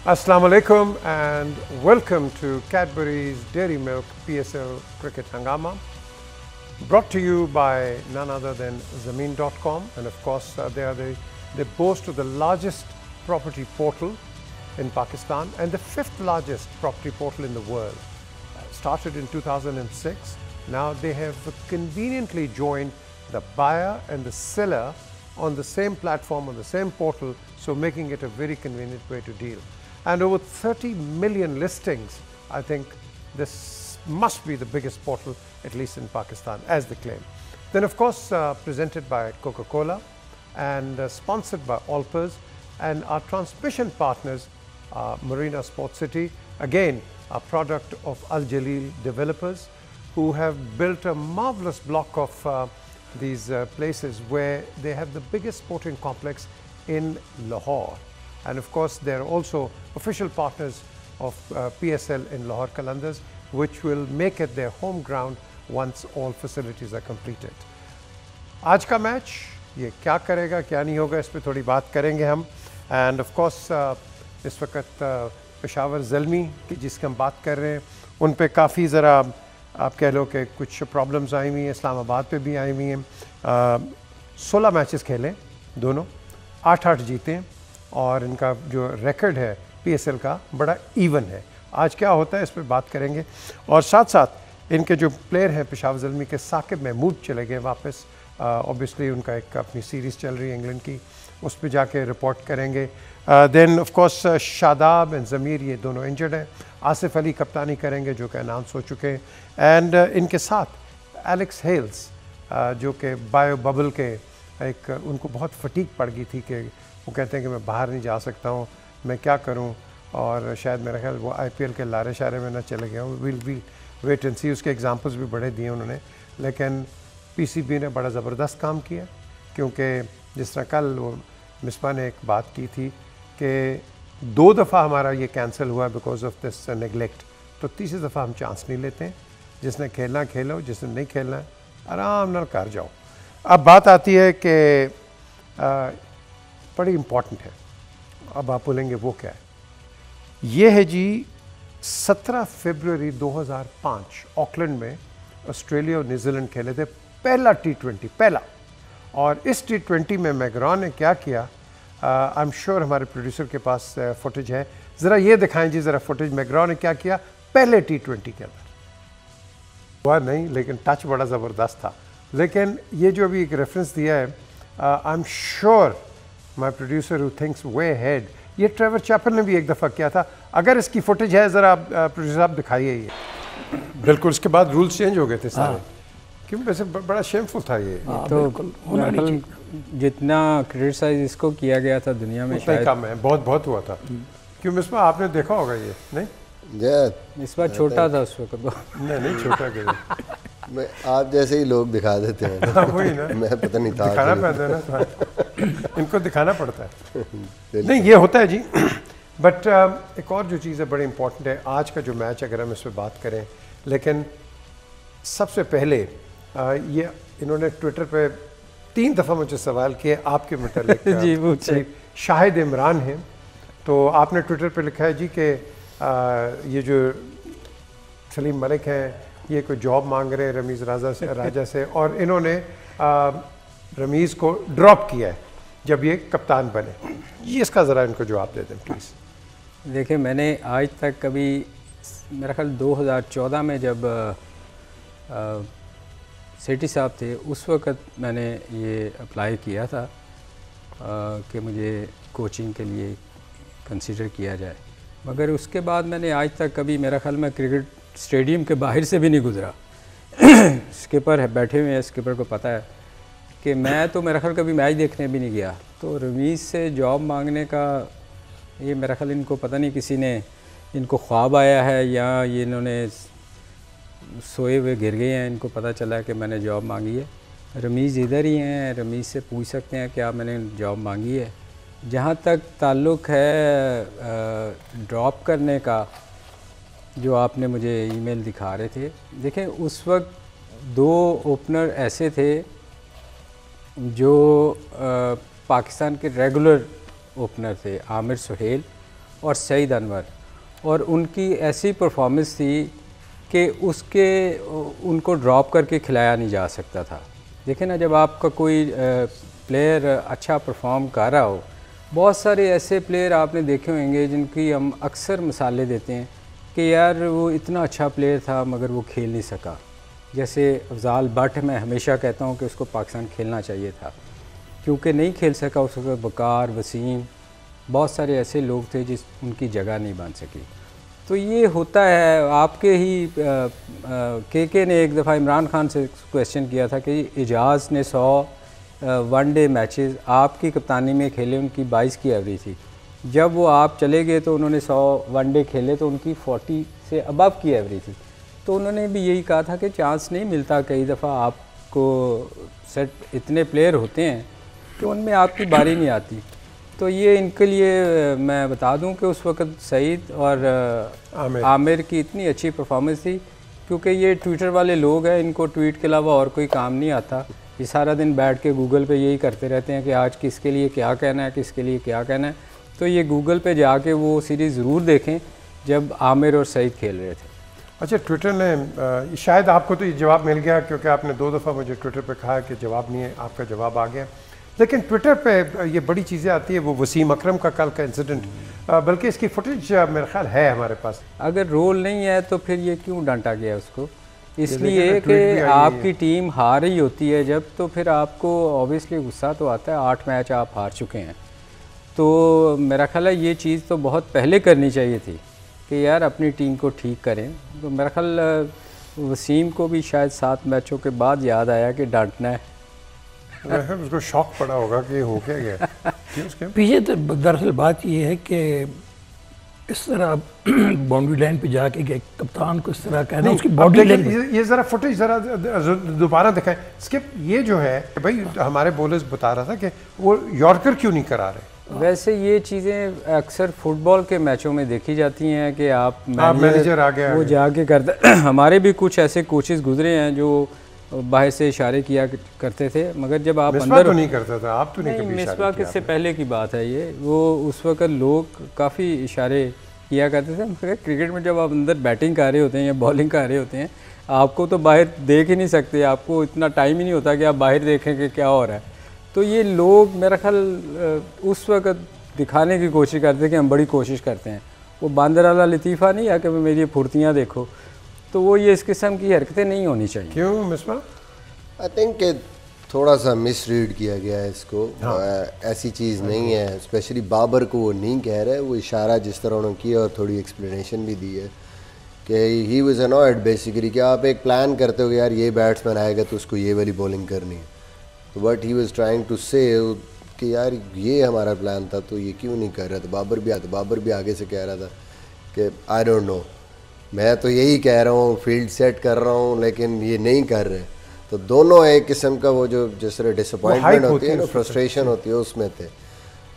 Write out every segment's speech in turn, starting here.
Assalamu alaikum and welcome to Cadbury's Dairy Milk PSL Cricket Hangama, brought to you by none other than Zameen.com, and of course they boast of the largest property portal in Pakistan and the 5th largest property portal in the world. Started in 2006. Now they have conveniently joined the buyer and the seller on the same platform, on the same portal, so making it a very convenient way to deal. And over 30 million listings. I think this must be the biggest portal, at least in Pakistan, as they claim. Then of course presented by Coca-Cola and sponsored by Alpers, and our transmission partners, Marina Sports City, again a product of Al Jaleel developers, who have built a marvelous block of these places where they have the biggest sporting complex in Lahore. And of course they are also official partners of PSL in Lahore Qalandars, which will make it their home ground once all facilities are completed. आज का match ये क्या करेगा क्या नहीं होगा, इस पे थोड़ी बात करेंगे हम. एंड ऑफ कोर्स इस वक्त पेशावर ज़ल्मी की जिसकी हम बात कर रहे हैं, उन पे काफ़ी ज़रा आप कह लो कि कुछ प्रॉब्लम्स आई हुई हैं. इस्लामाबाद पे भी आई हुई हैं. 16 मैचेस खेले, दोनों 8-8 जीते, और इनका जो रिकॉर्ड है PSL का बड़ा इवन है. आज क्या होता है इस पर बात करेंगे. और साथ साथ इनके जो प्लेयर हैं पेशावर ज़ल्मी के, साकिब महमूद चले गए वापस. ऑब्वियसली उनका एक अपनी सीरीज़ चल रही है इंग्लैंड की, उस पर जाके रिपोर्ट करेंगे. Then of course Shadab and Zameer, ये दोनों इंजर्ड हैं. आसिफ अली कप्तानी करेंगे जो कि अनाउंस हो चुके हैं. एंड इनके साथ एलेक्स हेल्स जो कि बायो बबल के एक, उनको बहुत फटीक पड़ गई थी कि वो कहते हैं कि मैं बाहर नहीं जा सकता हूँ, मैं क्या करूँ, और शायद मेरा ख्याल वो IPL के लारे शारे में ना चले गए हूँ. विल वेट एंड सी. उसके एग्जांपल्स भी बड़े दिए उन्होंने, लेकिन PCB ने बड़ा ज़बरदस्त काम किया, क्योंकि जिस तरह कल वो मिसबा ने एक बात की थी कि 2 दफ़ा हमारा ये कैंसिल हुआ बिकॉज ऑफ दिस नेगलेक्ट, तो तीसरी दफ़ा हम चांस नहीं लेते हैं. जिसने खेलना खेलो, जिसने नहीं खेलना आराम नाल कर जाओ. अब बात आती है कि बड़ी इम्पॉर्टेंट है. अब आप बोलेंगे वो क्या है. ये है जी 17 फरवरी 2005 ऑकलैंड में ऑस्ट्रेलिया और न्यूजीलैंड खेले थे, पहला T20, पहला. और इस T20 में मैग्रा ने क्या किया, आई एम श्योर हमारे प्रोड्यूसर के पास फुटेज है, ज़रा ये दिखाएं जी ज़रा फुटेज. मैग्रा ने क्या किया पहले T20 के अंदर. हुआ नहीं, लेकिन टच बड़ा ज़बरदस्त था. लेकिन ये जो अभी एक रेफरेंस दिया है, I am sure my producer who thinks way head, ये ट्रेवर चैपल ने भी एक दफ़ा किया था. अगर इसकी फुटेज है ज़रा प्रोड्यूसर साहब दिखाइए ये. बिल्कुल, उसके बाद रूल्स चेंज हो गए थे सारे. क्यों, वैसे बड़ा शेमफुल था ये. तो जितना क्रिटिसाइज इसको किया गया था दुनिया में शायद कम है, बहुत बहुत हुआ था. क्यों मिसबा, आपने देखा होगा ये? नहीं, इस बार छोटा था उस वक्त. नहीं छोटा क्या, मैं आप जैसे ही लोग दिखा देते हैं. वही ना, मैं पता नहीं था, दिखाना पड़ता है ना, इनको दिखाना पड़ता है. नहीं, ये होता है जी. बट एक और जो चीज़ है बड़ी इंपॉर्टेंट है आज का जो मैच, अगर हम इस पर बात करें. लेकिन सबसे पहले ये इन्होंने ट्विटर पे 3 दफ़ा मुझे सवाल किए आपके मतलब जी पूछे. शाहिद इमरान हैं, तो आपने ट्विटर पे लिखा है जी कि ये जो सलीम मलिक हैं, ये कोई जॉब मांग रहे हैं रमीज़ राजा से, और इन्होंने रमीज़ को ड्रॉप किया है जब ये कप्तान बने. ये इसका ज़रा इनको जवाब दे दें प्लीज़. देखिए, मैंने आज तक कभी, मेरा ख्याल 2014 में जब सेठी साहब थे, उस वक़्त मैंने ये अप्लाई किया था कि मुझे कोचिंग के लिए कंसीडर किया जाए. मगर उसके बाद मैंने आज तक कभी, मेरा ख्याल में क्रिकेट स्टेडियम के बाहर से भी नहीं गुज़रा. स्किपर है, बैठे हुए हैं, स्किपर को पता है कि मैं तो मेरा ख्याल कभी मैच देखने भी नहीं गया. तो रमीज़ से जॉब मांगने का ये मेरा ख्याल इनको पता नहीं, किसी ने इनको ख्वाब आया है या ये इन्होंने सोए हुए गिर गए हैं, इनको पता चला है कि मैंने जॉब मांगी है. रमीज़ इधर ही हैं, रमीज़ से पूछ सकते हैं क्या मैंने जॉब मांगी है. जहाँ तक ताल्लुक़ है ड्रॉप करने का, जो आपने मुझे ईमेल दिखा रहे थे, देखें उस वक्त 2 ओपनर ऐसे थे जो पाकिस्तान के रेगुलर ओपनर थे, आमिर सुहेल और सईद अनवर, और उनकी ऐसी परफॉर्मेंस थी कि उनको ड्रॉप करके खिलाया नहीं जा सकता था। देखें ना, जब आपका कोई प्लेयर अच्छा परफॉर्म कर रहा हो, बहुत सारे ऐसे प्लेयर आपने देखे होंगे जिनकी हम अक्सर मिसालें देते हैं कि यार वो इतना अच्छा प्लेयर था मगर वो खेल नहीं सका। जैसे अफजाल भट्ट, मैं हमेशा कहता हूँ कि उसको पाकिस्तान खेलना चाहिए था, क्योंकि नहीं खेल सका उस वक्त। बकार, वसीम, बहुत सारे ऐसे लोग थे जिस उनकी जगह नहीं बन सकी। तो ये होता है। आपके ही के ने एक दफ़ा इमरान खान से क्वेश्चन किया था कि इजाज़ ने 100 वनडे मैचेस आपकी कप्तानी में खेले, उनकी 22 की एवरेज थी। जब वो आप चले गए तो उन्होंने 100 वनडे खेले तो उनकी 40 से अबव की एवरेज थी। तो उन्होंने भी यही कहा था कि चांस नहीं मिलता, कई दफ़ा आपको सेट इतने प्लेयर होते हैं कि उनमें आपकी बारी नहीं आती। तो ये इनके लिए मैं बता दूं कि उस वक्त सईद और आमिर की इतनी अच्छी परफॉर्मेंस थी, क्योंकि ये ट्विटर वाले लोग हैं, इनको ट्वीट के अलावा और कोई काम नहीं आता। ये सारा दिन बैठ के गूगल पे यही करते रहते हैं कि आज किसके लिए क्या कहना है, किसके लिए क्या कहना है। तो ये गूगल पे जाके वो सीरीज़ ज़रूर देखें जब आमिर और सईद खेल रहे थे। अच्छा, ट्विटर ने शायद आपको तो ये जवाब मिल गया, क्योंकि आपने 2 दफ़ा मुझे ट्विटर पे कहा कि जवाब नहीं है, आपका जवाब आ गया। लेकिन ट्विटर पे ये बड़ी चीज़ें आती है, वो वसीम अकरम का कल का इंसिडेंट, बल्कि इसकी फुटेज मेरा ख्याल है हमारे पास। अगर रोल नहीं है तो फिर ये क्यों डांटा गया उसको? इसलिए कि आपकी टीम हार रही होती है जब, तो फिर आपको ऑब्वियसली गुस्सा तो आता है। 8 मैच आप हार चुके हैं, तो मेरा ख्याल है ये चीज़ तो बहुत पहले करनी चाहिए थी कि यार अपनी टीम को ठीक करें। तो मेरा ख्याल वसीम को भी शायद 7 मैचों के बाद याद आया कि डांटना है। उसको शॉक पड़ा होगा कि हो क्या गया। पीछे तो दरअसल बात ये है कि इस तरह बाउंड्री लाइन पे जाके कि कप्तान को इस तरह कहना, उसकी बॉडी लैंग्वेज। ये ज़रा फुटेज ज़रा दोबारा दिखाएं। स्किप, ये जो है भाई हमारे बॉलर्स बता रहा था कि वो यॉर्कर क्यों नहीं करा रहे। वैसे ये चीज़ें अक्सर फुटबॉल के मैचों में देखी जाती हैं कि आप मैनेजर आ गया, वो जाके करता। हमारे भी कुछ ऐसे कोचेस गुजरे हैं जो बाहर से इशारे किया करते थे, मगर जब आप अंदर तो नहीं करता था, आप तो नहीं। मिसबा किससे पहले की बात है ये, वो उस वक्त लोग काफ़ी इशारे किया करते थे। मगर क्रिकेट में जब आप अंदर बैटिंग कर रहे होते हैं या बॉलिंग कर रहे होते हैं, आपको तो बाहर देख ही नहीं सकते, आपको इतना टाइम ही नहीं होता कि आप बाहर देखें कि क्या हो रहा है। तो ये लोग मेरा ख्याल उस वक्त दिखाने की कोशिश करते कि हम बड़ी कोशिश करते हैं। वो बांदर वाला लतीफ़ा नहीं है कि मेरी फुर्तियाँ देखो, तो वो ये इस किस्म की हरकतें नहीं होनी चाहिए। क्यों मिसबा? आई थिंक थोड़ा सा मिसरीड किया गया है इसको। ऐसी चीज़ नहीं है, स्पेशली बाबर को वो नहीं कह रहे, वो इशारा जिस तरह उन्होंने किया और थोड़ी एक्सप्लेनेशन भी दी है कि ही वाज अनॉयड बेसिकली कि आप एक प्लान करते हो कि यार ये बैट्समैन आएगा तो उसको ये वाली बॉलिंग करनी है, तो but he was trying to say कि यार ये हमारा प्लान था तो ये क्यों नहीं कर रहा था। बाबर भी आगे से कह रहा था कि आई डोंट नो, मैं तो यही कह रहा हूँ, फील्ड सेट कर रहा हूँ, लेकिन ये नहीं कर रहे। तो दोनों एक किस्म का वो जो जिस तरह डिसअपॉइंटमेंट होती है ना, फ्रस्ट्रेशन होती है, उसमें थे।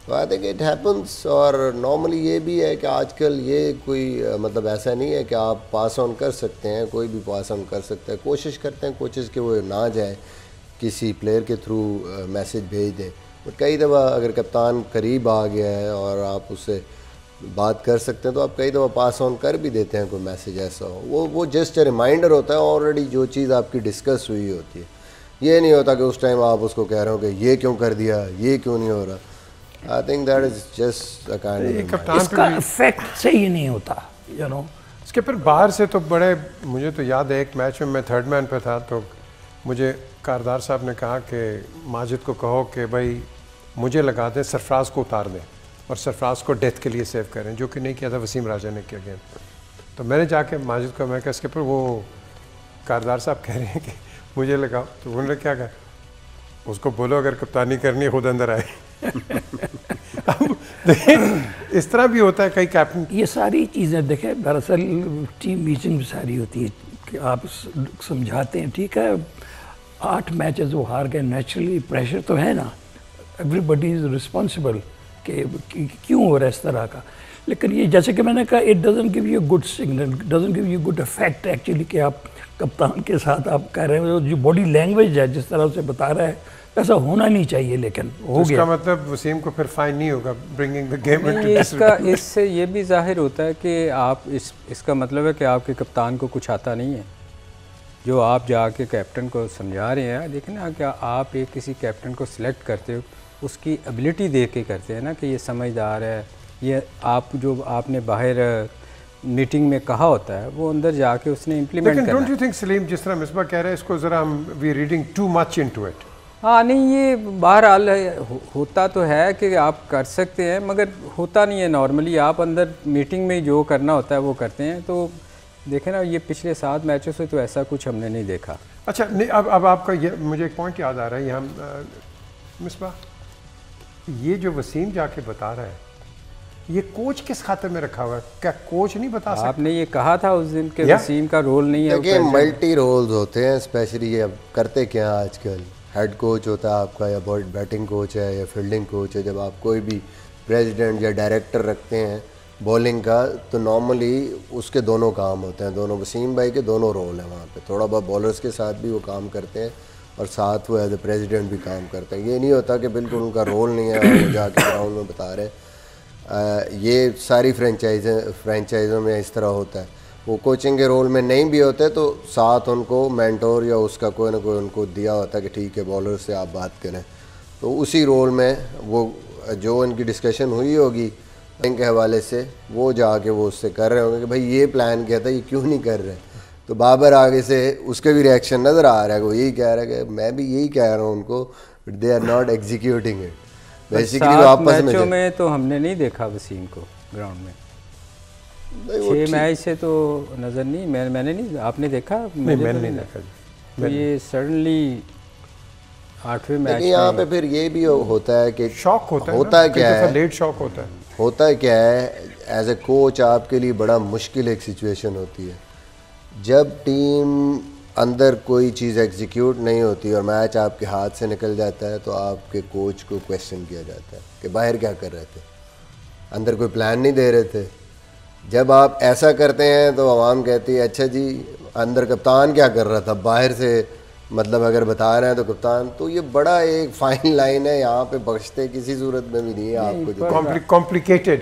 तो आई थिंक इट हैपन्स। और नॉर्मली ये भी है कि आजकल ये कोई मतलब ऐसा नहीं है कि आप पास ऑन कर सकते हैं, कोई भी पास ऑन कर सकता है। कोशिश करते हैं कोचेज़ के वो ना जाए, किसी प्लेयर के थ्रू मैसेज भेज दें। बट कई दफ़ा अगर कप्तान करीब आ गया है और आप उससे बात कर सकते हैं तो आप कई दफ़ा पास ऑन कर भी देते हैं कोई मैसेज ऐसा हो। वो जस्ट रिमाइंडर होता है, ऑलरेडी जो चीज़ आपकी डिस्कस हुई होती है। ये नहीं होता कि उस टाइम आप उसको कह रहे हो कि ये क्यों कर दिया, ये क्यों नहीं हो रहा। I think that is just a kind of इसका इफेक्ट सही नहीं होता, यू नो। इसके फिर बाहर से तो बड़े, मुझे तो याद है एक मैच में मैं थर्ड मैन पे था, तो मुझे कारदार साहब ने कहा कि माजिद को कहो कि भाई मुझे लगा दें, सरफराज को उतार दें और सरफराज को डेथ के लिए सेव करें, जो कि नहीं किया था, वसीम राजा ने किया गया। तो मैंने जाके माजिद को मैं कहा इसके पर वो कारदार साहब कह रहे हैं कि मुझे लगा, तो उन्होंने क्या कहा, उसको बोलो अगर कप्तानी करनी है खुद अंदर आए। अब इस तरह भी होता है कई कैप्टन। ये सारी चीज़ें देखें, दरअसल टीम मीटिंग सारी होती है कि आप समझाते हैं, ठीक है 8 मैचेस वो हार गए, नेचुरली प्रेशर तो है ना, एवरीबडी इज़ रिस्पॉन्सिबल कि क्यों हो रहा है इस तरह का। लेकिन ये जैसे कि मैंने कहा, it doesn't give you good signal, doesn't give you good effect actually कि आप कप्तान के साथ आप कह रहे हो, जो बॉडी लैंग्वेज है जिस तरह से बता रहा है, ऐसा होना नहीं चाहिए, लेकिन हो इसका गया। मतलब वसीम को फिर फाइन नहीं होगा ब्रिंगिंग द गेम इनटू इससे ये भी जाहिर होता है कि आप इसका मतलब है कि आपके कप्तान को कुछ आता नहीं है, जो आप जाके कैप्टन को समझा रहे हैं। लेकिन ना क्या आप एक किसी कैप्टन को सिलेक्ट करते हो उसकी एबिलिटी देख के करते हैं ना, कि ये समझदार है, ये आप जो आपने बाहर मीटिंग में कहा होता है वो अंदर जाके उसने इम्प्लीमेंट लेकिन करना डोंट यू थिंक सलीम, जिस तरह मिसबा कह रहे हैं, इसको ज़रा हम we reading too much into it. हाँ नहीं, ये बहरहाल होता तो है कि आप कर सकते हैं, मगर होता नहीं है नॉर्मली। आप अंदर मीटिंग में जो करना होता है वो करते हैं। तो देखें ना, ये पिछले 7 मैचों से तो ऐसा कुछ हमने नहीं देखा। अच्छा नहीं, अब आपका ये मुझे एक पॉइंट याद आ रहा है यहाँ मिसबा, ये जो वसीम जाके बता रहा है, ये कोच किस खातिर में रखा हुआ है? क्या कोच नहीं बता सकता? आपने ये कहा था उस दिन के वसीम का रोल नहीं है। देखिए मल्टी रोल्स होते हैं, स्पेशली ये अब करते क्या आजकल, हेड कोच होता है आपका, या बैटिंग कोच है या फील्डिंग कोच है। जब आप कोई भी प्रेसिडेंट या डायरेक्टर रखते हैं बॉलिंग का, तो नॉर्मली उसके दोनों काम होते हैं, दोनों वसीम भाई के दोनों रोल हैं वहाँ पे। थोड़ा बहुत बॉलर्स के साथ भी वो काम करते हैं और साथ वो एज ए प्रेसिडेंट भी काम करते हैं। ये नहीं होता कि बिल्कुल उनका रोल नहीं है और वो जाके ग्राउंड में बता रहे हैं। ये सारी फ्रेंचाइज़ों में इस तरह होता है। वो कोचिंग के रोल में नहीं भी होते तो साथ उनको मेंटोर या उसका कोई ना कोई उनको दिया होता है कि ठीक है बॉलर से आप बात करें। तो उसी रोल में वो जो उनकी डिस्कशन हुई होगी के हवाले से, वो जाके वो उससे कर रहे होंगे कि भाई ये प्लान किया था, ये क्यों नहीं कर रहे। तो बाबर आगे से उसके भी रिएक्शन नज़र आ रहा है, वो यही कह रहा है कि मैं भी यही कह रहा हूँ उनको, but they are not executing it. Basically वो आपस में तो हमने नहीं देखा वसीम को ग्राउंड में 6 मैच से तो नज़र नहीं, मैंने नहीं, आपने देखा? मैंने नहीं देखा। तो ये सडनली 8वें मैच में यहाँ पे फिर ये भी होता है कि शॉक होता है क्या है, लेट शॉक होता है। होता है क्या है, एज ए कोच आपके लिए बड़ा मुश्किल एक सिचुएशन होती है जब टीम अंदर कोई चीज़ एग्जीक्यूट नहीं होती और मैच आपके हाथ से निकल जाता है, तो आपके कोच को क्वेश्चन किया जाता है कि बाहर क्या कर रहे थे, अंदर कोई प्लान नहीं दे रहे थे। जब आप ऐसा करते हैं तो आवाम कहती है अच्छा जी अंदर कप्तान क्या कर रहा था, बाहर से मतलब अगर बता रहे हैं तो कप्तान। तो ये बड़ा एक फाइन लाइन है, यहाँ पे बख्शते किसी सूरत में भी नहीं है आपको। कॉम्प्लिकेटेड।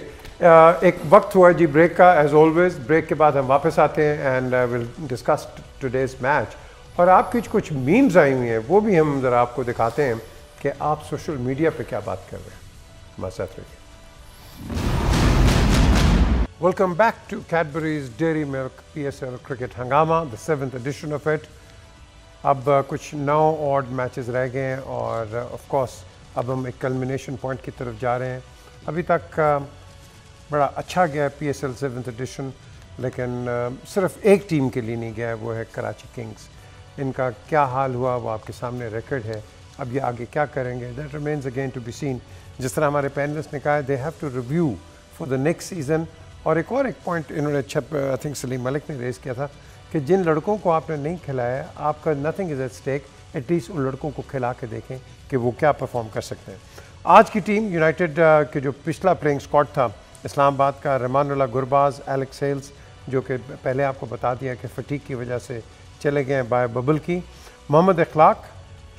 एक वक्त हुआ जी ब्रेक का, एज ऑलवेज। ब्रेक के बाद हम वापस आते हैं and will discuss today's match. और आपकी कुछ मीम्स आई हुई हैं, वो भी हम ज़रा आपको दिखाते हैं कि आप सोशल मीडिया पे क्या बात कर रहे हैं। हमारे साथ रहिए। Welcome back to Cadbury's dairy milk PSL cricket Hungama, the 7th edition of it. अब कुछ 9 ऑड मैचेस रह गए हैं और ऑफ कोर्स अब हम एक कल्मिनेशन पॉइंट की तरफ जा रहे हैं। अभी तक बड़ा अच्छा गया PSL 7th edition, लेकिन सिर्फ एक टीम के लिए नहीं गया, वो है कराची किंग्स। इनका क्या हाल हुआ वो आपके सामने रिकॉर्ड है। अब ये आगे क्या करेंगे, that remains again to be seen. जिस तरह हमारे पैनलिस्ट ने कहा है, they have to review for the next season. और एक पॉइंट इन्होंने आई थिंक सलीम मलिक ने रेज़ किया था कि जिन लड़कों को आपने नहीं खिलाया, आपका nothing is at stake, at least उन लड़कों को खिला के देखें कि वो क्या परफॉर्म कर सकते हैं। आज की टीम यूनाइटेड के जो पिछला प्लेइंग स्क्वाड था, इस्लामाबाद का रमानुल्लाह गुरबाज, एलेक्स हेल्स, जो कि पहले आपको बता दिया कि फटीक की वजह से चले गए बाय बबल की, मोहम्मद इखलाक,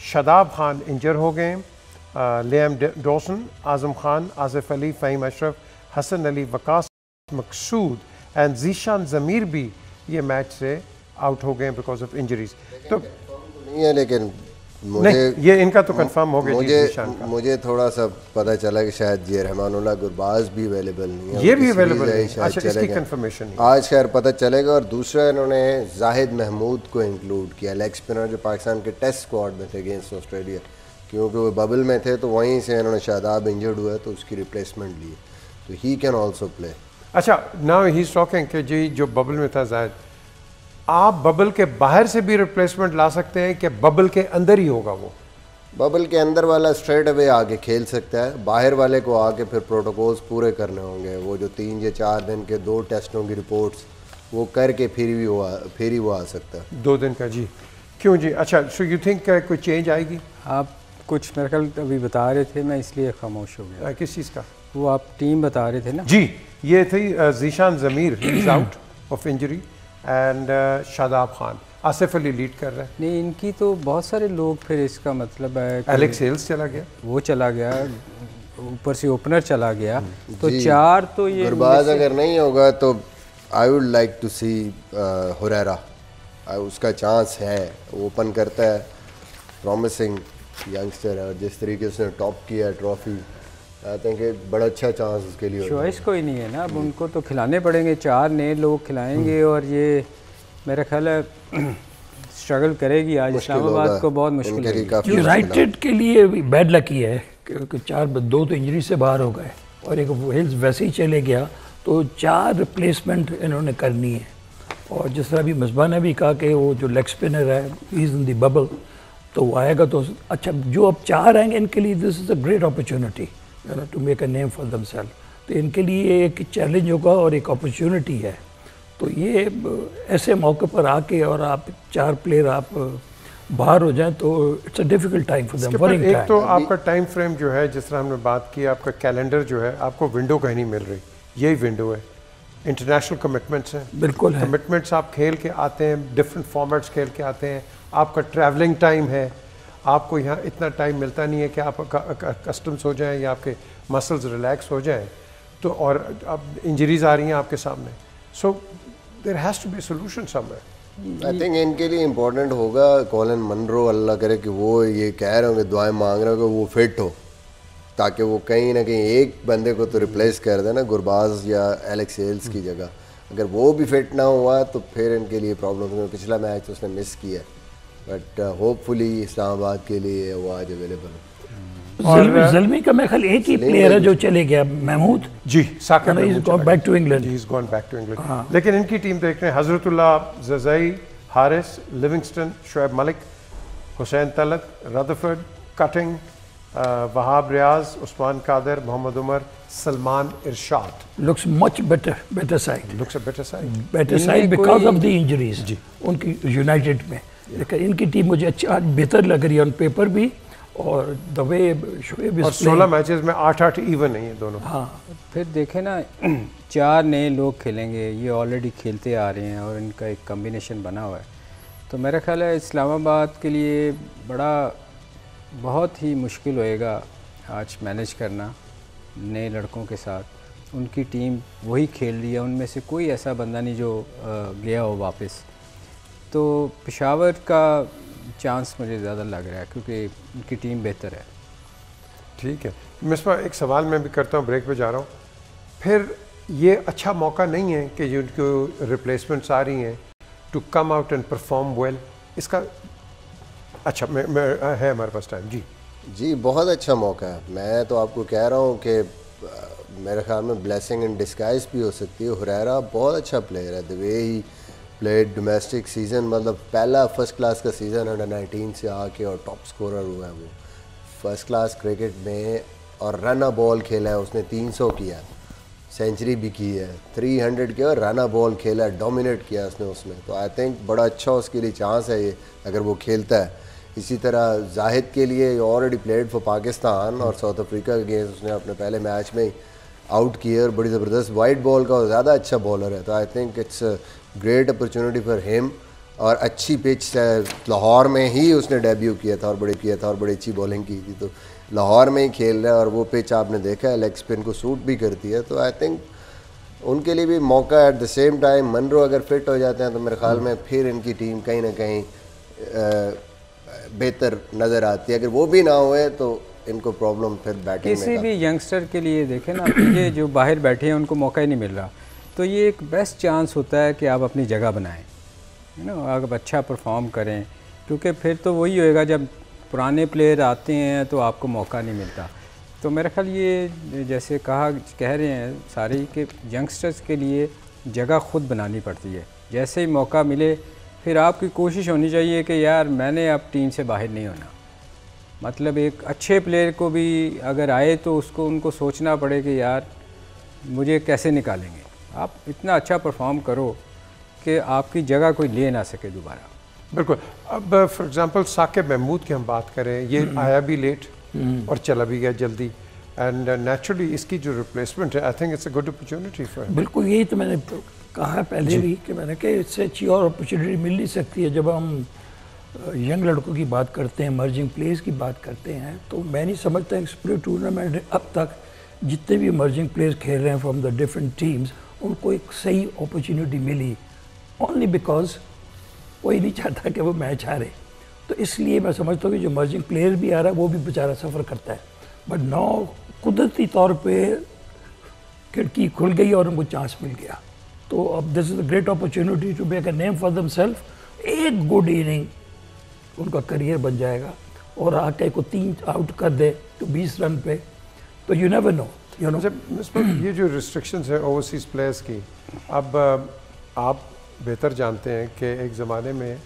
शादाब खान इंजर हो गए, Liam Dawson, Azam Khan, Asif Ali, Faheem Ashraf, Hasan Ali, Waqas Maqsood and Zeeshan Zameer भी ये मैच से आउट हो गए बिकॉज ऑफ इंजरीज। तो नहीं है, लेकिन मुझे नहीं, ये इनका तो कंफर्म हो गया। मुझे थोड़ा सा पता चला कि शायद ये रहमानुल्लाह गुरबाज भी अवेलेबल नहीं है, ये भी अवेलेबल है। अच्छा, इसकी कंफर्मेशन नहीं आज खैर पता चलेगा। और दूसरा इन्होंने जाहिद महमूद को इंक्लूड किया, लेग स्पिनर जो पाकिस्तान के टेस्ट स्क्वाड में थे अगेंस्ट ऑस्ट्रेलिया, क्योंकि वो बबल में थे तो वहीं से इन्होंने शादाब इंजर्ड हुआ तो उसकी रिप्लेसमेंट ली, तो ही कैन ऑल्सो प्ले। अच्छा, नाउ ही इज टॉकिंग कि जी जो बबल में था जाहिद, आप बबल के बाहर से भी रिप्लेसमेंट ला सकते हैं कि बबल के अंदर ही होगा? वो बबल के अंदर वाला स्ट्रेट अवे आके खेल सकता है, बाहर वाले को आके फिर प्रोटोकॉल्स पूरे करने होंगे। वो जो 3 या 4 दिन के 2 टेस्टों की रिपोर्ट्स वो करके फिर ही वो आ सकता है 2 दिन का। जी क्यों जी? अच्छा, सो यू थिंक कोई चेंज आएगी? आप कुछ मेरे ख्याल अभी बता रहे थे, मैं इसलिए खामोश हो गया। किस चीज़ का? वो आप टीम बता रहे थे ना? जी, ये थी Zeeshan Zameer is out of injury and Shadab Khan. Asif Ali lead कर रहा है। नहीं, इनकी तो बहुत सारे लोग, फिर इसका मतलब है एलेक्स हेल्स चला गया, वो चला गया, ऊपर से ओपनर चला गया, तो 4 तो ये गुरबाज अगर नहीं होगा तो आई वुड लाइक टू सी हुरैरा, उसका चांस है, ओपन करता है, प्रॉमिसिंग यंगस्टर है, और जिस तरीके से उसने टॉप किया ट्रॉफी, आई थिंक बड़ा अच्छा चांस उसके लिए। चॉइस कोई नहीं है ना, अब उनको तो खिलाने पड़ेंगे, 4 नए लोग खिलाएंगे, और ये मेरा ख्याल है स्ट्रगल करेगी आज इस्लामाबाद को, बहुत मुश्किल है। यूनाइटेड के लिए बैड लक ही है क्योंकि 2 तो इंजरी से बाहर हो गए, और एक हेल्स वैसे ही चले गया, तो 4 रिप्लेसमेंट इन्होंने करनी है। और जिस तरह अभी मिसबा ने भी कहा कि वो जो लेग स्पिनर है he is in the bubble, तो वो आएगा तो अच्छा, जो अब 4 आएंगे इनके लिए this is a great opportunity to make a name for themselves. तो इनके लिए एक चैलेंज होगा और एक अपॉर्चुनिटी है। तो ये ऐसे मौके पर आके और आप 4 प्लेयर आप बाहर हो जाएं तो it's a difficult time for them. Worrying एक तो आपका टाइम फ्रेम जो है, जिस तरह हमने बात की, आपका कैलेंडर जो है, आपको विंडो कहीं नहीं मिल रही, यही विंडो है। इंटरनेशनल कमिटमेंट्स हैं, बिल्कुल है, कमिटमेंट्स आप खेल के आते हैं, डिफरेंट फॉर्मेट्स खेल के आते हैं, आपका ट्रैवलिंग टाइम है, आपको यहाँ इतना टाइम मिलता नहीं है कि आप कस्टम्स हो जाएं या आपके मसल्स रिलैक्स हो जाएं, तो और अब इंजरीज आ रही हैं आपके सामने, so there has to be solution somewhere. I think इनके लिए इम्पोर्टेंट होगा कॉलिन मनरो, अल्लाह करे कि वो ये कह रहे होंगे, दुआएं मांग रहे होंगे वो फिट हो, ताकि वो कहीं ना कहीं एक बंदे को तो रिप्लेस कर देना, गुरबाज या एलेक्स हेल्स की जगह। अगर वो भी फिट ना हुआ तो फिर इनके लिए प्रॉब्लम होगी। पिछला मैच उसने मिस किया, बट होपफुली इस्लामाबाद के लिए वो आज अवेलेबल हो। ज़ल्मी का मैं खाली एक ही प्लेयर है जो चले गया, Mahmood ji, Saqib is gone back to England, he is gone back to England. लेकिन इनकी टीम देख रहे हैं, Hazratullah, Zazai, Haris, Livingstone, Shoaib Malik, Hussain Talat, Rutherford, Cutting, Wahab Riaz, Usman Qadir, Mohammad Umar, Salman Irshad. Looks much better side, looks a better side because of the injuries उनकी यूनाइटेड में। लेकिन इनकी टीम मुझे अच्छा बेहतर लग रही है ऑन पेपर भी, और द वे शोएब और 16 मैचेस में 8-8 इवन नहीं है दोनों। हाँ, फिर देखें ना 4 नए लोग खेलेंगे, ये ऑलरेडी खेलते आ रहे हैं और इनका एक कम्बिनेशन बना हुआ है, तो मेरा ख्याल है इस्लामाबाद के लिए बहुत ही मुश्किल होएगा आज मैनेज करना नए लड़कों के साथ। उनकी टीम वही खेल रही है, उनमें से कोई ऐसा बंदा नहीं जो गया हो वापस, तो पेशावर का चांस मुझे ज़्यादा लग रहा है क्योंकि उनकी टीम बेहतर है। ठीक है, मिसबा एक सवाल मैं भी करता हूँ, ब्रेक पे जा रहा हूँ। फिर ये अच्छा मौका नहीं है कि जिनको रिप्लेसमेंट्स आ रही हैं to come out and perform well, इसका अच्छा है हमारे पास टाइम? जी, बहुत अच्छा मौका है। मैं तो आपको कह रहा हूँ कि मेरे ख्याल में ब्लेसिंग इन डिस्गाइज भी हो सकती है। हुरैरा बहुत अच्छा प्लेयर है, the way he played domestic season, मतलब पहला फर्स्ट क्लास का सीज़न अंडर-19 से आके और टॉप स्कोरर हुआ है वो फर्स्ट क्लास क्रिकेट में, और रन अ बॉल खेला है उसने, 300 किया, सेंचुरी भी की है, 300 किया और रन अ बॉल खेला, डोमिनेट किया उसने उसमें। तो आई थिंक बड़ा अच्छा उसके लिए चांस है ये अगर वो खेलता है। इसी तरह जाहिद के लिए ऑलरेडी प्लेड फॉर पाकिस्तान और साउथ अफ्रीका के अगेंस्ट उसने अपने पहले मैच में आउट किए और बड़ी ज़बरदस्त वाइट बॉल का ज़्यादा अच्छा बॉलर है। तो I think it's great opportunity for him, और अच्छी पिच है, लाहौर में ही उसने डेब्यू किया था और बड़ी अच्छी बॉलिंग की थी, तो लाहौर में ही खेल रहा है और वो पिच आपने देखा है लेग स्पिन को सूट भी करती है। तो आई थिंक उनके लिए भी मौका। At the same time Munro अगर फिट हो जाते हैं तो मेरे ख्याल में फिर इनकी टीम कहीं ना कहीं बेहतर नज़र आती है। अगर वो भी ना हुए तो इनको प्रॉब्लम फिर बैटिंग में। किसी भी यंगस्टर के लिए देखें ना, ये जो बाहर बैठे हैं उनको मौका ही नहीं मिल रहा, तो ये एक बेस्ट चांस होता है कि आप अपनी जगह बनाएं, है ना, आप अच्छा परफॉर्म करें, क्योंकि फिर तो वही होएगा जब पुराने प्लेयर आते हैं तो आपको मौका नहीं मिलता। तो मेरा ख्याल ये जैसे कह रहे हैं सारे कि यंगस्टर्स के लिए जगह ख़ुद बनानी पड़ती है। जैसे ही मौका मिले फिर आपकी कोशिश होनी चाहिए कि यार मैंने अब टीम से बाहर नहीं होना। मतलब एक अच्छे प्लेयर को भी अगर आए तो उनको सोचना पड़े कि यार मुझे कैसे निकालेंगे। आप इतना अच्छा परफॉर्म करो कि आपकी जगह कोई ले ना सके दोबारा। बिल्कुल। अब फॉर एग्जांपल साकिब महमूद की हम बात करें, ये आया भी लेट और चला भी गया जल्दी। एंड नेचुरली इसकी जो रिप्लेसमेंट है, I think it's a good opportunity for him. बिल्कुल, यही तो मैंने कहा पहले भी कि मैंने कहा इससे अच्छी और अपॉर्चुनिटी मिल नहीं सकती है। जब हम यंग लड़कों की बात करते हैं, इमर्जिंग प्लेयर्स की बात करते हैं, तो मैं नहीं समझता कि पूरे टूर्नामेंट में अब तक जितने भी इमर्जिंग प्लेयर्स खेल रहे हैं फ्रॉम द डिफरेंट टीम्स, उनको एक सही अपॉर्चुनिटी मिली ओनली बिकॉज कोई नहीं चाहता कि वो मैच हारे। तो इसलिए मैं समझता हूँ कि जो इमर्जिंग प्लेयर भी आ रहा है वो भी बेचारा सफ़र करता है। बट नाउ कुदरती तौर पे खिड़की खुल गई और उनको चांस मिल गया। तो अब this is a great opportunity to make a name for themselves. एक गुड इनिंग उनका करियर बन जाएगा और आके को 3 आउट कर दे तो 20 रन पे, तो you never know, you know. ये जो रिस्ट्रिक्शंस है ओवरसीज़ प्लेयर्स की, अब आप बेहतर जानते हैं कि एक ज़माने में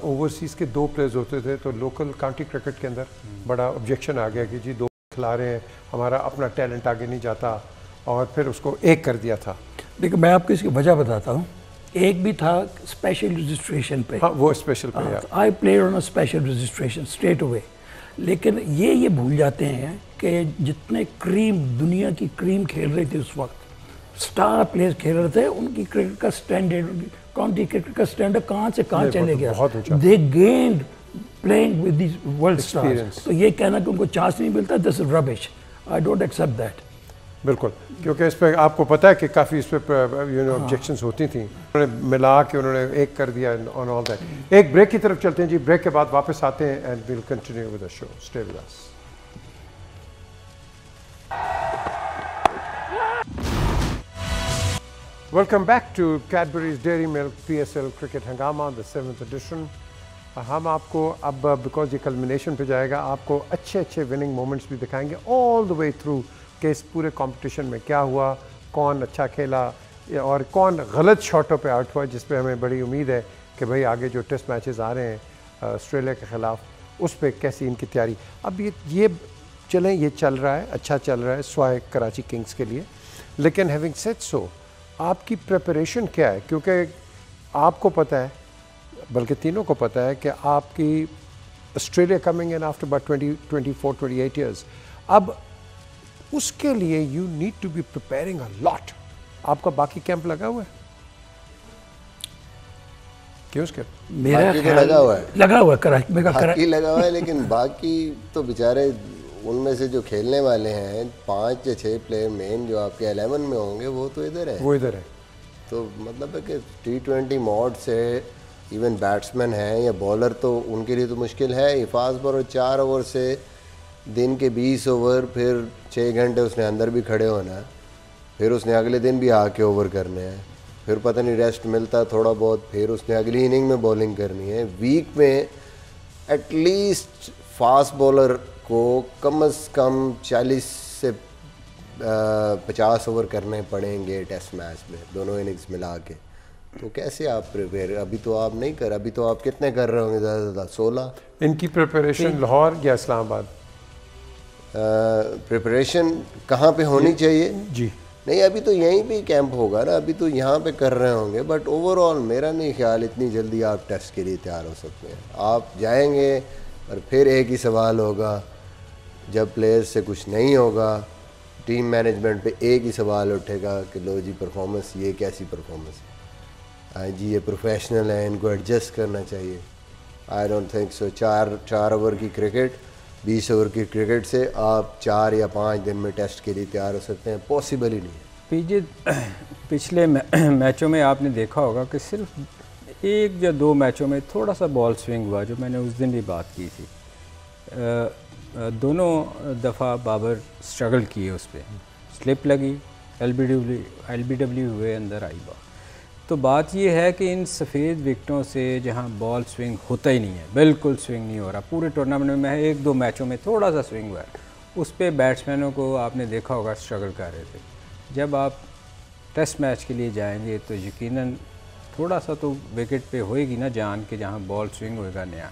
ओवरसीज़ के 2 प्लेयर्स होते थे, तो लोकल काउंटी क्रिकेट के अंदर बड़ा ऑब्जेक्शन आ गया कि जी 2 खिला रहे हैं, हमारा अपना टैलेंट आगे नहीं जाता, और फिर उसको 1 कर दिया था। देखिए मैं आपको इसकी वजह बताता हूँ। एक भी था स्पेशल रजिस्ट्रेशन पे, हाँ वो स्पेशल पे, I played on a special registration straight away. लेकिन ये भूल जाते हैं कि जितने क्रीम, दुनिया की क्रीम खेल रही थी उस वक्त, स्टार प्लेयर्स खेल रहे थे, उनकी क्रिकेट का स्टैंडर्ड, काउंटी क्रिकेट का स्टैंडर्ड कहाँ से कहाँ चले गया। They gained playing with the world stars. तो ये कहना कि उनको चांस नहीं मिलता, this is rubbish, I don't accept that. बिल्कुल, क्योंकि इस पर आपको पता है कि काफ़ी इस पर यू नो ऑब्जेक्शंस होती थी, उन्होंने मिला के उन्होंने 1 कर दिया ऑन ऑल दैट। एक ब्रेक की तरफ चलते हैं जी, ब्रेक के बाद वापस आते हैं and will continue with the show, stay with us. Welcome back to Cadbury's dairy milk PSL cricket Hungama, the 7th edition. हम आपको अब, बिकॉज ये कल्मिनेशन पे जाएगा, आपको अच्छे अच्छे विनिंग मोमेंट्स भी दिखाएंगे ऑल द वे थ्रू कि इस पूरे कंपटीशन में क्या हुआ, कौन अच्छा खेला और कौन गलत शॉटों पे आउट हुआ, जिस पे हमें बड़ी उम्मीद है कि भाई आगे जो टेस्ट मैचेस आ रहे हैं ऑस्ट्रेलिया के ख़िलाफ़, उस पे कैसी इनकी तैयारी। अब ये चलें, ये चल रहा है, अच्छा चल रहा है स्वाय कराची किंग्स के लिए, लेकिन हैविंग सेड सो आपकी प्रिपरेशन क्या है? क्योंकि आपको पता है, बल्कि तीनों को पता है कि आपकी Australia coming in after about 24-28 years, अब उसके लिए you need to be preparing a lot. आपका बाकी कैंप लगा हुआ है? क्यों उसके मेरा तो लगा हुआ है, लगा हुआ कराची में, बाकी लगा हुआ है, लेकिन बाकी तो बेचारे उनमें से जो खेलने वाले हैं 5 या 6 प्लेयर मेन जो आपके 11 में होंगे वो तो इधर है, वो इधर है। तो मतलब है कि T20 मॉड से इवन बैट्समैन हैं या बॉलर, तो उनके लिए तो मुश्किल है ही। फास्ट बॉलर 4 ओवर से दिन के 20 ओवर, फिर 6 घंटे उसने अंदर भी खड़े होना है, फिर उसने अगले दिन भी आके ओवर करने हैं, फिर पता नहीं रेस्ट मिलता थोड़ा बहुत, फिर उसने अगली इनिंग में बॉलिंग करनी है। वीक में एटलीस्ट फास्ट बॉलर को कम से कम 40 से 50 ओवर करने पड़ेंगे टेस्ट मैच में, दोनों इनिंग्स मिला के। तो कैसे आप प्रिपेयर, अभी तो आप नहीं कर, अभी तो आप कितने कर रहे होंगे ज़्यादा से ज़्यादा 16? इनकी प्रिपरेशन लाहौर या इस्लामाबाद? प्रिपरेशन कहाँ पे होनी चाहिए जी? नहीं, अभी तो यहीं पे कैंप होगा ना, अभी तो यहाँ पे कर रहे होंगे, बट ओवरऑल मेरा नहीं ख्याल इतनी जल्दी आप टेस्ट के लिए तैयार हो सकते हैं। आप जाएंगे और फिर एक ही सवाल होगा, जब प्लेयर्स से कुछ नहीं होगा, टीम मैनेजमेंट पे एक ही सवाल उठेगा कि लो जी परफॉर्मेंस, ये कैसी परफॉर्मेंस है, हाँ जी ये प्रोफेशनल है, इनको एडजस्ट करना चाहिए। I don't think so. 4 over की क्रिकेट, 20 ओवर की क्रिकेट से आप 4 या 5 दिन में टेस्ट के लिए तैयार हो सकते हैं, पॉसिबल ही नहीं है। पिछले मैचों में आपने देखा होगा कि सिर्फ 1 या 2 मैचों में थोड़ा सा बॉल स्विंग हुआ, जो मैंने उस दिन भी बात की थी। दोनों दफ़ा बाबर स्ट्रगल किए, उस पर स्लिप लगी, LBW हुए, अंदर आई बात। तो बात ये है कि इन सफ़ेद विकटों से जहाँ बॉल स्विंग होता ही नहीं है, बिल्कुल स्विंग नहीं हो रहा, पूरे टूर्नामेंट में 1-2 मैचों में थोड़ा सा स्विंग हुआ है, उस पर बैट्समैनों को आपने देखा होगा स्ट्रगल कर रहे थे। जब आप टेस्ट मैच के लिए जाएंगे तो यकीनन थोड़ा सा तो विकेट पे होएगी ना जान के, जहाँ बॉल स्विंग होएगा नया,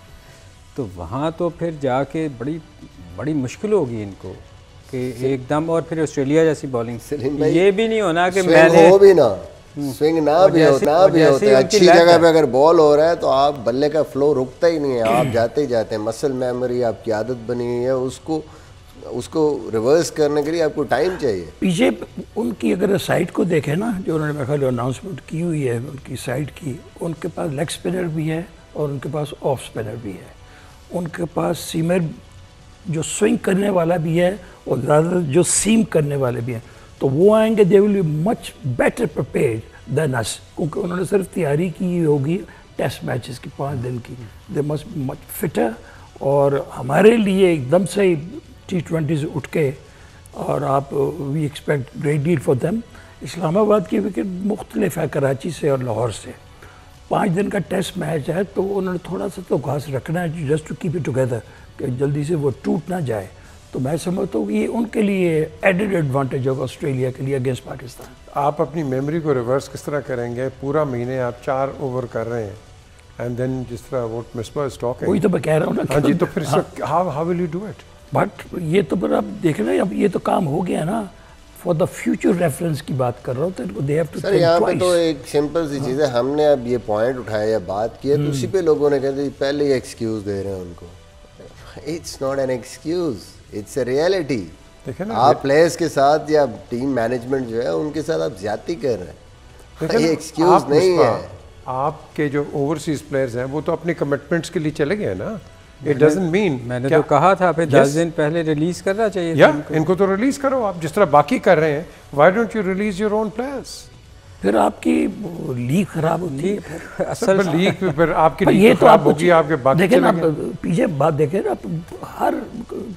तो वहाँ तो फिर जाके बड़ी मुश्किल होगी इनको कि एकदम, और फिर ऑस्ट्रेलिया जैसी बॉलिंग, ये भी नहीं होना कि मैंने हो भी ना स्विंग ना भी होता है, अच्छी जगह पे अगर बॉल हो रहा है तो आप बल्ले का फ्लो रुकता ही नहीं है, आप जाते ही जाते हैं। मसल मेमोरी आपकी आदत बनी हुई है, उसको उसको रिवर्स करने के लिए आपको टाइम चाहिए। पीछे उनकी अगर साइड को देखें ना, जो उन्होंने मेरे ख्याल अनाउंसमेंट की हुई है उनकी साइड की, उनके पास लेग स्पिनर भी है और उनके पास ऑफ स्पिनर भी है। उनके पास सीमर जो स्विंग करने वाला भी है और ज़्यादा जो सीम करने वाले भी हैं। तो वो आएंगे, they will be much better prepared than us, क्योंकि उन्होंने सिर्फ तैयारी की होगी टेस्ट मैचेस की 5 दिन की। They must be much fitter. और हमारे लिए एकदम से T20 से उठ के, और आप we expect great deal for them. Islamabad की विकेट मुख्तलिफ है कराची से और लाहौर से। 5 दिन का टेस्ट मैच है तो उन्होंने थोड़ा सा तो घास रखना है just to keep it together, कि जल्दी से वो टूट ना जाए। तो मैं समझता हूँ कि ये उनके लिए एडेड एडवांटेज होगा ऑस्ट्रेलिया के लिए अगेंस्ट पाकिस्तान। आप अपनी मेमोरी को रिवर्स किस तरह करेंगे? पूरा महीने आप 4 ओवर कर रहे हैं एंड देन जिस तरह वो मिसबा इज टॉकिंग, वही तो मैं कह रहा हूँ ना। हाँ जी, तो फिर how will you do it? But ये तो फिर आप देख रहे हैं, अब ये तो काम हो गया ना। फॉर द फ्यूचर रेफरेंस की बात कर रहा हूँ, तो दे हैव टू सर यहाँ पे तो एक सिंपल सी चीज़ है, हमने अब ये पॉइंट उठाया या बात की है तो उसी पे लोगों ने कहते पहले ही एक्सक्यूज दे रहे हैं उनको। It's not an excuse, it's a reality. देखें ना, आप प्लेयर्स के साथ या टीम मैनेजमेंट जो है उनके साथ आप ज्यादती कर रहे हैं, ये एक्सक्यूज नहीं है। आपके जो ओवरसीज प्लेयर्स हैं वो तो अपनी कमिटमेंट्स के लिए चले गए ना। इट डजंट मीन, मैंने तो कहा था फिर 10 दिन पहले रिलीज करना चाहिए या इनको तो रिलीज करो आप जिस तरह बाकी कर रहे हैं। Why don't you release your own players? फिर आपकी लीग खराब होती है। फिर असल लीग फिर आपकी ये लीग तो खराब आप होगी, आपके बाकी देखें ना, चले गए। पीछे बात देखें ना, हर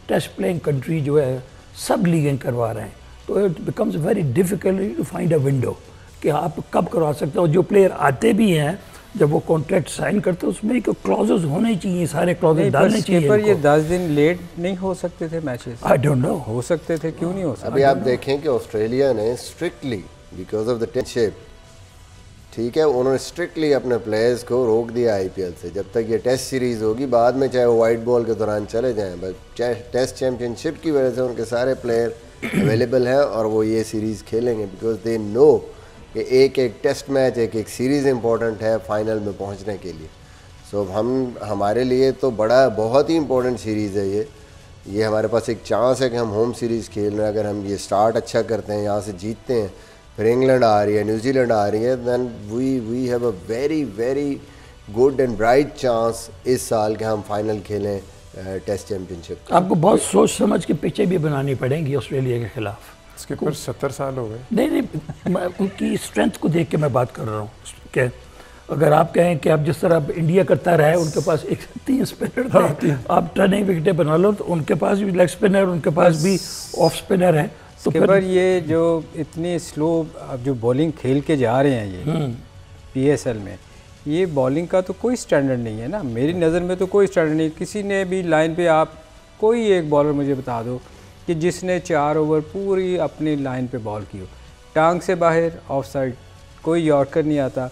टेस्ट प्लेइंग कंट्री जो है सब लीगें करवा रहे हैं, तो it becomes very difficult to find a window कि आप कब करवा सकते हो। जो प्लेयर आते भी हैं जब वो कॉन्ट्रैक्ट साइन करते हैं उसमें क्लॉजेस होने चाहिए, सारे क्लॉजेस डालने चाहिए। पर ये 10 दिन लेट नहीं हो सकते थे मैचेस? आई डोंट नो, हो सकते थे, क्यों नहीं हो सकते? अभी आप देखें कि ऑस्ट्रेलिया ने स्ट्रिक्टली बिकॉज ऑफ द टेंशिप, ठीक है, उन्होंने स्ट्रिक्टली अपने प्लेयर्स को रोक दिया आईपीएल से। जब तक ये टेस्ट सीरीज़ होगी, बाद में चाहे वो वाइट बॉल के दौरान चले जाएं, बट टेस्ट चैम्पियनशिप की वजह से उनके सारे प्लेयर अवेलेबल हैं और वो ये सीरीज़ खेलेंगे बिकॉज दे नो कि एक एक टेस्ट मैच, एक एक सीरीज़ इंपॉर्टेंट है फाइनल में पहुंचने के लिए। सो हमारे लिए तो बहुत ही इंपॉर्टेंट सीरीज़ है ये हमारे पास एक चांस है कि हम होम सीरीज़ खेल रहे हैं। अगर हम ये स्टार्ट अच्छा करते हैं, यहाँ से जीतते हैं, फिर इंग्लैंड आ रही है, न्यूजीलैंड आ रही है, then we have a very very good and bright chance इस साल के हम फाइनल खेलें टेस्ट चैम्पियनशिप। आपको बहुत सोच समझ के पिचें भी बनानी पड़ेंगी ऑस्ट्रेलिया के खिलाफ। इसके ऊपर 70 साल हो गए। नहीं, मैं उनकी स्ट्रेंथ को देख के मैं बात कर रहा हूँ कि अगर आप कहें कि आप जिस तरह इंडिया करता रहा है, उनके पास 3 स्पिनर थे, आप टर्निंग विकेटें बना लो, तो उनके पास भी लेग स्पिनर, उनके पास भी ऑफ स्पिनर है। तो फिर ये जो इतनी स्लो अब जो बॉलिंग खेल के जा रहे हैं ये पीएसएल में, ये बॉलिंग का तो कोई स्टैंडर्ड नहीं है ना। मेरी नज़र में तो कोई स्टैंडर्ड नहीं। किसी ने भी लाइन पे आप कोई एक बॉलर मुझे बता दो कि जिसने 4 ओवर पूरी अपनी लाइन पे बॉल की हो, टांग से बाहर, ऑफ साइड, कोई यॉर्कर नहीं आता।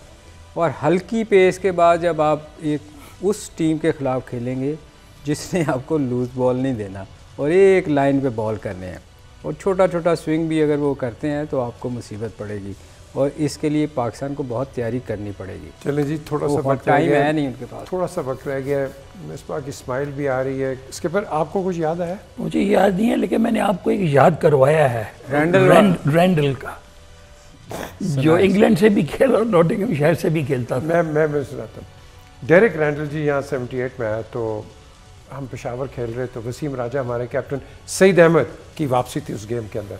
और हल्की पेस के बाद जब आप एक उस टीम के ख़िलाफ़ खेलेंगे जिसने आपको लूज़ बॉल नहीं देना और एक लाइन पे बॉल करने हैं और छोटा छोटा स्विंग भी अगर वो करते हैं तो आपको मुसीबत पड़ेगी और इसके लिए पाकिस्तान को बहुत तैयारी करनी पड़ेगी। चलें जी, थोड़ा सा वक्त टाइम है नहीं उनके पास, थोड़ा सा वक्त रह गया है। मिसबा की स्माइल भी आ रही है। इसके पर आपको कुछ याद आया? मुझे याद नहीं है, लेकिन मैंने आपको एक याद करवाया है रैंडल का, जो इंग्लैंड से भी खेला और नॉटिंघम शहर से भी खेलता था। मैं सुनाता हूँ। डेरिक रैंडल जी यहाँ 78 में आया तो हम पेशावर खेल रहे, तो वसीम राजा हमारे कैप्टन, सईद अहमद की वापसी थी उस गेम के अंदर।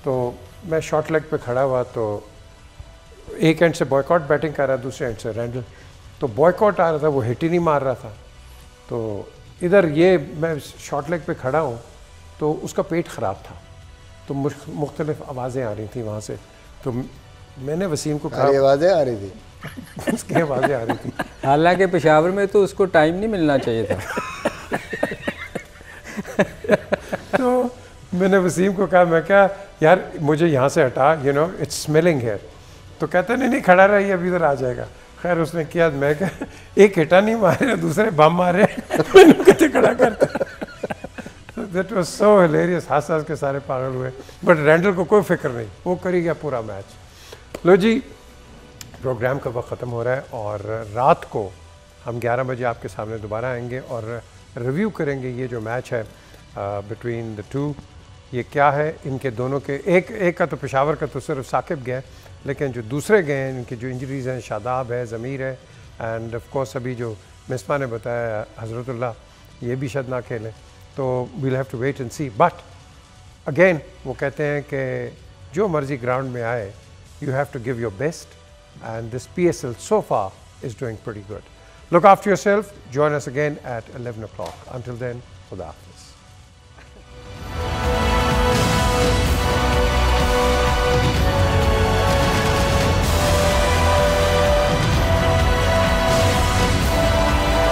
तो मैं शॉर्ट लेग पे खड़ा हुआ, तो एक एंड से बॉयकॉट बैटिंग कर रहा, दूसरे एंड से रैंडल। तो बॉयकॉट आ रहा था, वो हिट ही नहीं मार रहा था। तो इधर ये मैं शॉर्ट लेग पे खड़ा हूँ तो उसका पेट ख़राब था, तो मुख्तलिफ आवाज़ें आ रही थी वहाँ से। तो मैंने वसीम को कहा, आवाज़ें आ रही थी उसकी आवाज़ें आ रही थी। हालांकि पेशावर में तो उसको टाइम नहीं मिलना चाहिए था। तो मैंने वसीम को कहा, मैं क्या यार मुझे यहाँ से हटा, you know it's smelling here. तो कहता नहीं खड़ा रही, अभी इधर आ जाएगा। खैर उसने किया, मैं क्या एक हिटा नहीं मारे, दूसरे बम मारे, कितने खड़ा करता। दैट वाज सो हिलेरियस, हंस के सारे पागल हुए। बट रैंडल को कोई फिक्र नहीं, वो करी गया पूरा मैच। लो जी, प्रोग्राम का वक्त ख़त्म हो रहा है और रात को हम 11 बजे आपके सामने दोबारा आएंगे और रिव्यू करेंगे ये जो मैच है बिटवीन द टू। ये क्या है इनके दोनों के, एक का तो पेशावर का तो सिर्फ साकिब गए, लेकिन जो दूसरे गए हैं इनकी जो इंजरीज़ हैं, शादाब है, ज़मीर है, एंड ऑफ कोर्स अभी जो मिसबा ने बताया हज़रतुल्लाह, ये भी शायद ना खेलें। तो we'll have to wait and see. But again वो कहते हैं कि जो मर्जी ग्राउंड में आए, you have to give your best, and this PSL so far is doing pretty good. Look after yourself. Join us again at 11 o'clock. Until then, Khuda Hafiz.